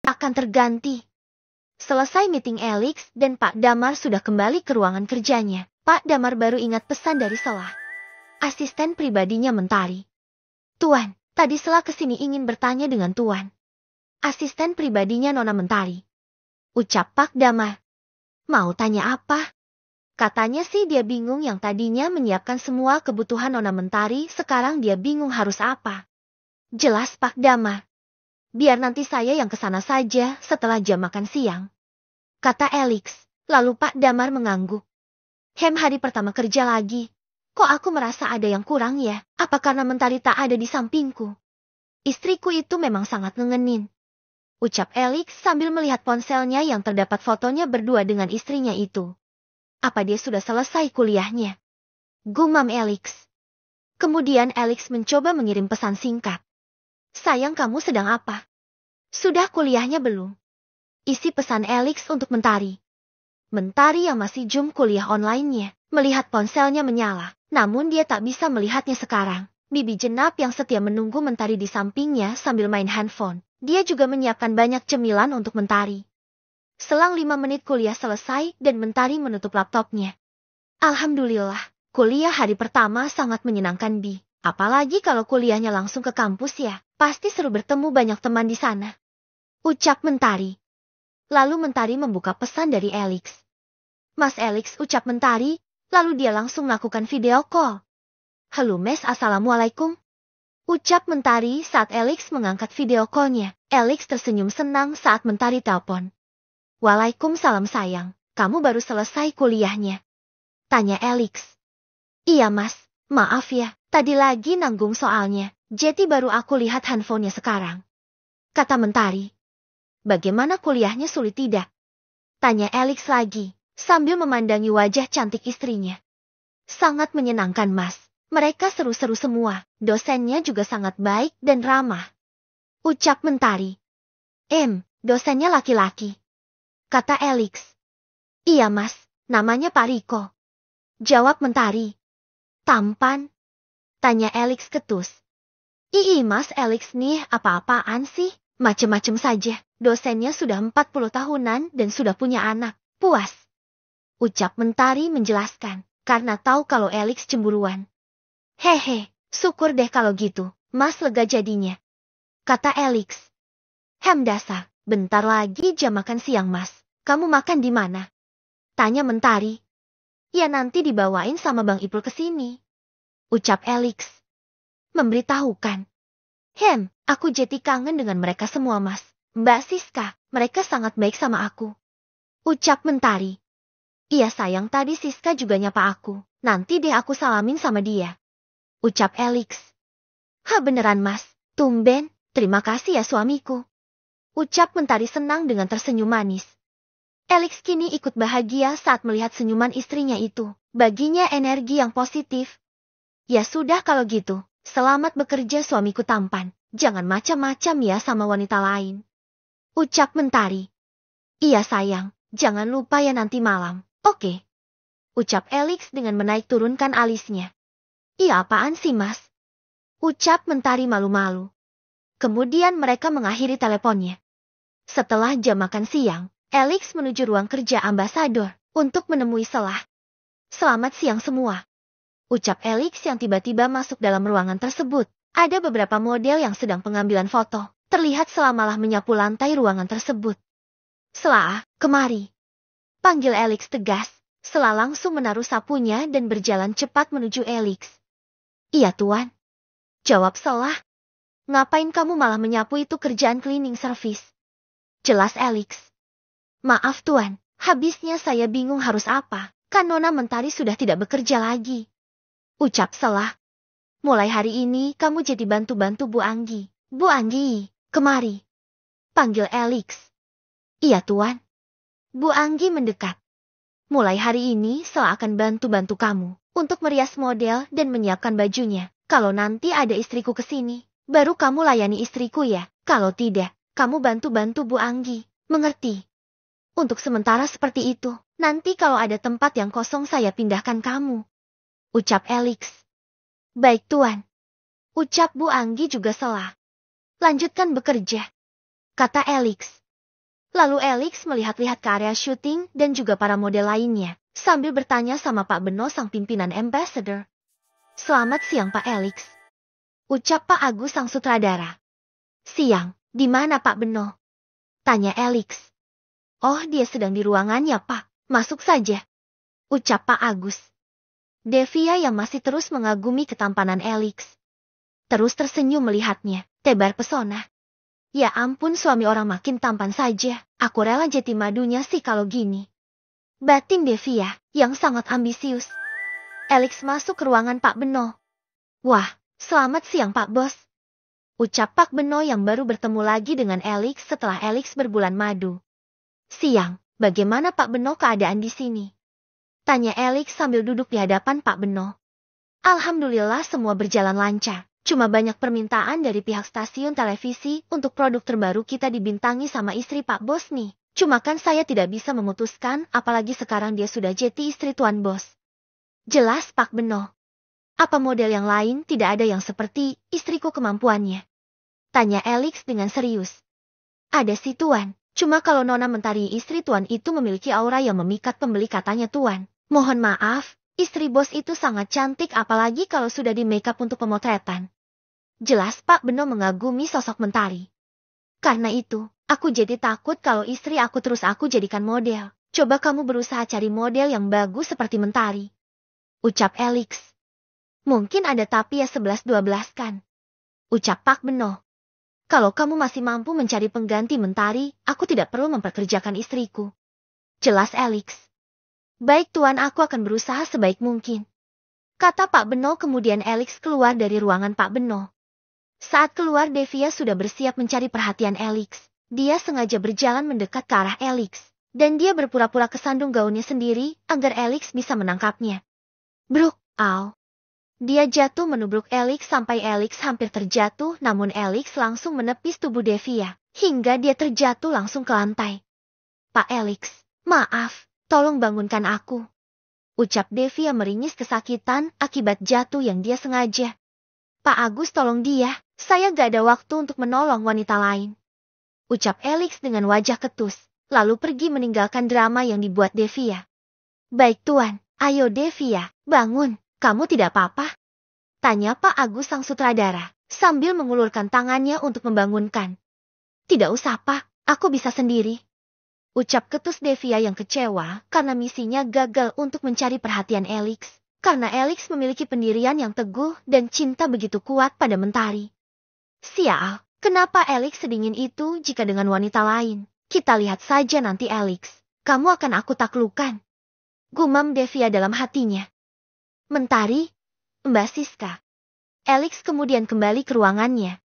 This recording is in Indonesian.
akan terganti. Selesai meeting Alex dan Pak Damar sudah kembali ke ruangan kerjanya. Pak Damar baru ingat pesan dari Selah, asisten pribadinya Mentari. Tuan, tadi Selah kesini ingin bertanya dengan Tuan. Asisten pribadinya Nona Mentari. Ucap Pak Damar. Mau tanya apa? Katanya sih dia bingung, yang tadinya menyiapkan semua kebutuhan Nona Mentari, sekarang dia bingung harus apa. Jelas Pak Damar. Biar nanti saya yang kesana saja setelah jam makan siang, kata Alex. Lalu Pak Damar mengangguk. Hari pertama kerja lagi. Kok aku merasa ada yang kurang ya? Apa karena Mentari tak ada di sampingku? Istriku itu memang sangat ngengenin. Ucap Alex sambil melihat ponselnya yang terdapat fotonya berdua dengan istrinya itu. Apa dia sudah selesai kuliahnya? Gumam Alex. Kemudian Alex mencoba mengirim pesan singkat. Sayang, kamu sedang apa? Sudah kuliahnya belum? Isi pesan Alex untuk Mentari. Mentari yang masih Zoom kuliah online-nya, melihat ponselnya menyala, namun dia tak bisa melihatnya sekarang. Bibi Jenap yang setia menunggu Mentari di sampingnya sambil main handphone. Dia juga menyiapkan banyak cemilan untuk Mentari. Selang 5 menit kuliah selesai dan Mentari menutup laptopnya. Alhamdulillah, kuliah hari pertama sangat menyenangkan Bi. Apalagi kalau kuliahnya langsung ke kampus ya, pasti seru bertemu banyak teman di sana. Ucap Mentari. Lalu Mentari membuka pesan dari Alex. Mas Alex, ucap Mentari, lalu dia langsung melakukan video call. Halo Mes, Assalamualaikum. Ucap Mentari saat Alex mengangkat video call-nya. Alex tersenyum senang saat Mentari telepon. Waalaikumsalam sayang, kamu baru selesai kuliahnya? Tanya Alex. Iya mas, maaf ya, tadi lagi nanggung soalnya, jadi baru aku lihat handphonenya sekarang. Kata Mentari. Bagaimana kuliahnya, sulit tidak? Tanya Alex lagi, sambil memandangi wajah cantik istrinya. Sangat menyenangkan mas, mereka seru-seru semua, dosennya juga sangat baik dan ramah. Ucap Mentari. Dosennya laki-laki? Kata Alex. Iya mas, namanya Pak Riko. Jawab Mentari. Tampan? Tanya Alex ketus. Ii mas, Alex nih apa-apaan sih? Macem-macem saja, dosennya sudah 40 tahunan dan sudah punya anak, puas. Ucap Mentari menjelaskan, karena tahu kalau Alex cemburuan. Hehe, syukur deh kalau gitu, mas lega jadinya. Kata Alex. Dasar, bentar lagi jam makan siang mas, kamu makan di mana? Tanya Mentari. Ya nanti dibawain sama Bang Ipul ke sini. Ucap Alex. Memberitahukan. Aku jadi kangen dengan mereka semua mas. Mbak Siska, mereka sangat baik sama aku. Ucap Mentari. Iya sayang, tadi Siska juga nyapa aku. Nanti deh aku salamin sama dia. Ucap Alex. Beneran mas, tumben, terima kasih ya suamiku. Ucap Mentari senang dengan tersenyum manis. Alex kini ikut bahagia saat melihat senyuman istrinya itu. Baginya energi yang positif. Ya sudah kalau gitu, selamat bekerja suamiku tampan. Jangan macam-macam ya sama wanita lain. Ucap Mentari. Iya sayang, jangan lupa ya nanti malam, oke? Ucap Alex dengan menaik turunkan alisnya. Iya apaan sih mas? Ucap Mentari malu-malu. Kemudian mereka mengakhiri teleponnya. Setelah jam makan siang, Alex menuju ruang kerja ambasador untuk menemui Selah. Selamat siang semua. Ucap Alex yang tiba-tiba masuk dalam ruangan tersebut. Ada beberapa model yang sedang pengambilan foto. Terlihat Selah malah menyapu lantai ruangan tersebut. Selah, kemari. Panggil Alex tegas. Selah langsung menaruh sapunya dan berjalan cepat menuju Alex. Iya tuan. Jawab Selah. Ngapain kamu malah menyapu, itu kerjaan cleaning service? Jelas Alex. Maaf tuan, habisnya saya bingung harus apa. Kan Nona Mentari sudah tidak bekerja lagi. Ucap Selah. Mulai hari ini kamu jadi bantu-bantu Bu Anggi. Bu Anggi, kemari. Panggil Alex. Iya tuan. Bu Anggi mendekat. Mulai hari ini Selah akan bantu-bantu kamu untuk merias model dan menyiapkan bajunya. Kalau nanti ada istriku ke sini, baru kamu layani istriku ya. Kalau tidak, kamu bantu-bantu Bu Anggi. Mengerti? Untuk sementara seperti itu. Nanti kalau ada tempat yang kosong saya pindahkan kamu. Ucap Alex. Baik tuan. Ucap Bu Anggi juga Selah. Lanjutkan bekerja. Kata Alex. Lalu Alex melihat-lihat ke area syuting dan juga para model lainnya, sambil bertanya sama Pak Beno sang pimpinan ambassador. Selamat siang Pak Alex. Ucap Pak Agus sang sutradara. Siang, di mana Pak Beno? Tanya Alex. Oh, dia sedang di ruangannya Pak, masuk saja. Ucap Pak Agus. Devia yang masih terus mengagumi ketampanan Alex terus tersenyum melihatnya, tebar pesona. Ya ampun, suami orang makin tampan saja, aku rela jeti madunya sih kalau gini. Batin Devia, yang sangat ambisius. Alex masuk ke ruangan Pak Beno. Wah, selamat siang Pak Bos. Ucap Pak Beno yang baru bertemu lagi dengan Alex setelah Alex berbulan madu. Siang, bagaimana Pak Beno keadaan di sini? Tanya Alex sambil duduk di hadapan Pak Beno. Alhamdulillah semua berjalan lancar. Cuma banyak permintaan dari pihak stasiun televisi untuk produk terbaru kita dibintangi sama istri Pak Bos nih. Cuma kan saya tidak bisa memutuskan, apalagi sekarang dia sudah jadi istri Tuan Bos. Jelas Pak Beno. Apa model yang lain tidak ada yang seperti istriku kemampuannya? Tanya Alex dengan serius. Ada sih Tuan, cuma kalau Nona Mentari istri Tuan itu memiliki aura yang memikat pembeli katanya Tuan. Mohon maaf, istri Bos itu sangat cantik apalagi kalau sudah di make up untuk pemotretan. Jelas Pak Beno mengagumi sosok Mentari. Karena itu, aku jadi takut kalau istri aku terus aku jadikan model. Coba kamu berusaha cari model yang bagus seperti Mentari. Ucap Alex. Mungkin ada tapi ya 11-12 kan. Ucap Pak Beno. Kalau kamu masih mampu mencari pengganti Mentari, aku tidak perlu memperkerjakan istriku. Jelas Alex. Baik Tuan, aku akan berusaha sebaik mungkin. Kata Pak Beno kemudian Alex keluar dari ruangan Pak Beno. Saat keluar Devia sudah bersiap mencari perhatian Alex. Dia sengaja berjalan mendekat ke arah Alex. Dan dia berpura-pura kesandung gaunnya sendiri agar Alex bisa menangkapnya. Bruk, au. Dia jatuh menubruk Alex sampai Alex hampir terjatuh namun Alex langsung menepis tubuh Devia. Hingga dia terjatuh langsung ke lantai. Pak Alex, maaf, tolong bangunkan aku. Ucap Devia meringis kesakitan akibat jatuh yang dia sengaja. Pak Agus tolong dia. Saya gak ada waktu untuk menolong wanita lain. Ucap Alex dengan wajah ketus, lalu pergi meninggalkan drama yang dibuat Devia. Baik Tuan, ayo Devia, bangun, kamu tidak apa-apa? Tanya Pak Agus sang sutradara, sambil mengulurkan tangannya untuk membangunkan. Tidak usah Pak, aku bisa sendiri. Ucap ketus Devia yang kecewa karena misinya gagal untuk mencari perhatian Alex. Karena Alex memiliki pendirian yang teguh dan cinta begitu kuat pada Mentari. Sial, kenapa Alex sedingin itu jika dengan wanita lain? Kita lihat saja nanti Alex, kamu akan aku taklukkan. Gumam Devia dalam hatinya. Mentari, Mbak Siska. Alex kemudian kembali ke ruangannya.